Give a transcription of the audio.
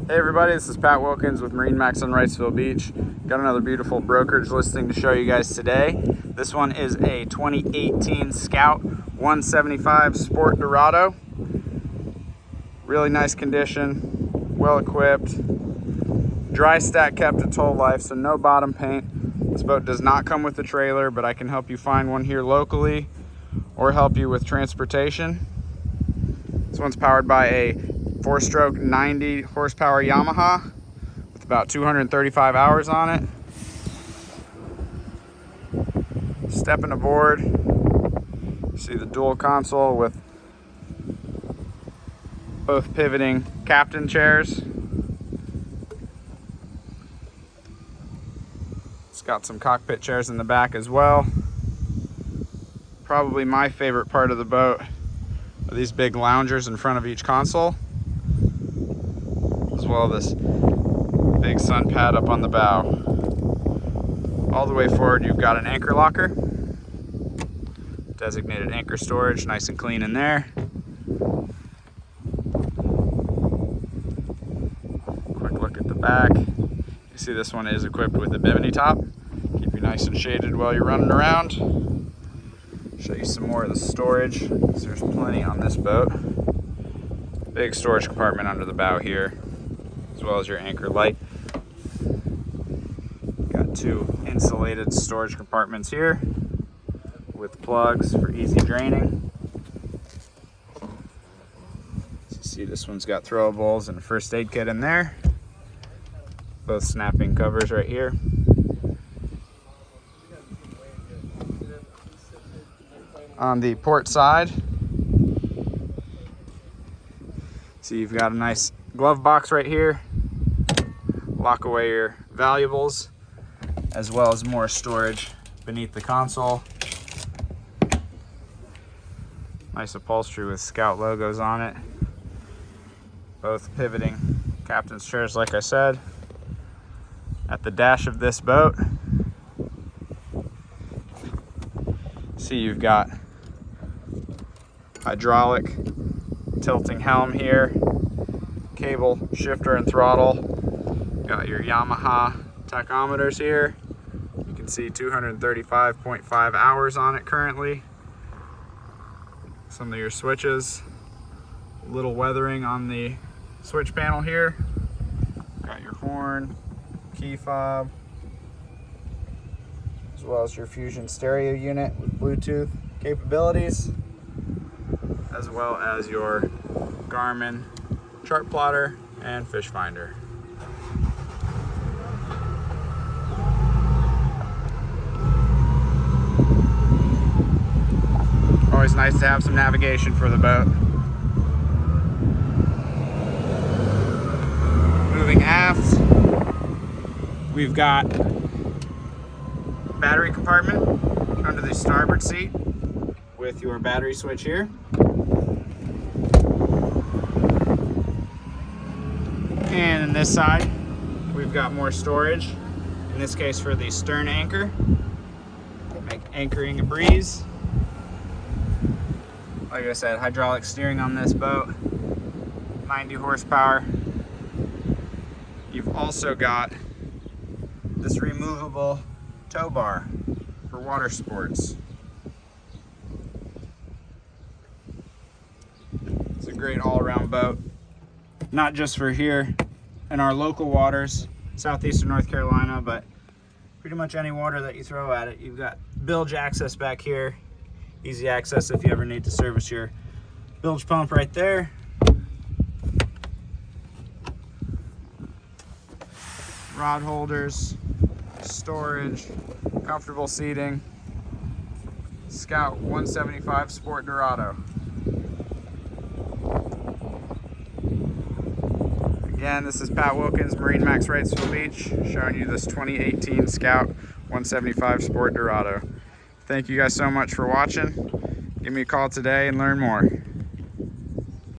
Hey everybody, this is Pat Wilkins with MarineMax Wrightsville Beach. Got another beautiful brokerage listing to show you guys today. This one is a 2018 Scout 175 Sport Dorado. Really nice condition, well equipped. Dry stack kept its whole life, so no bottom paint. This boat does not come with a trailer, but I can help you find one here locally or help you with transportation. This one's powered by a 4-stroke 90 horsepower Yamaha with about 235 hours on it. Stepping aboard, see the dual console with both pivoting captain chairs. It's got some cockpit chairs in the back as well. Probably my favorite part of the boat are these big loungers in front of each console, as well as this big sun pad up on the bow. All the way forward you've got an anchor locker, designated anchor storage, nice and clean in there. Quick look at the back. You see this one is equipped with a bimini top, keep you nice and shaded while you're running around. Show you some more of the storage, because there's plenty on this boat. Big storage compartment under the bow here, as well as your anchor light. Got 2 insulated storage compartments here with plugs for easy draining. As you see, this one's got throwables and a first aid kit in there. Both snapping covers right here. On the port side, so you've got a nice glove box right here. Lock away your valuables, as well as more storage beneath the console. Nice upholstery with Scout logos on it. Both pivoting captain's chairs, like I said. At the dash of this boat, see you've got hydraulic tilting helm here, cable shifter and throttle. Got your Yamaha tachometers here. You can see 235.5 hours on it currently. Some of your switches, little weathering on the switch panel here. Got your horn, key fob, as well as your Fusion stereo unit with Bluetooth capabilities, as well as your Garmin chart plotter and fish finder. Always nice to have some navigation for the boat. Moving aft, we've got battery compartment under the starboard seat with your battery switch here. And on this side, we've got more storage, in this case for the stern anchor. Make anchoring a breeze. Like I said, hydraulic steering on this boat, 90 horsepower. You've also got this removable tow bar for water sports. It's a great all-around boat, not just for here in our local waters, southeastern North Carolina, but pretty much any water that you throw at it. You've got bilge access back here, easy access if you ever need to service your bilge pump right there. Rod holders, storage, comfortable seating. Scout 175 Sport Dorado. Again, this is Pat Wilkins, MarineMax Wrightsville Beach, showing you this 2018 Scout 175 Sport Dorado. Thank you guys so much for watching. Give me a call today and learn more.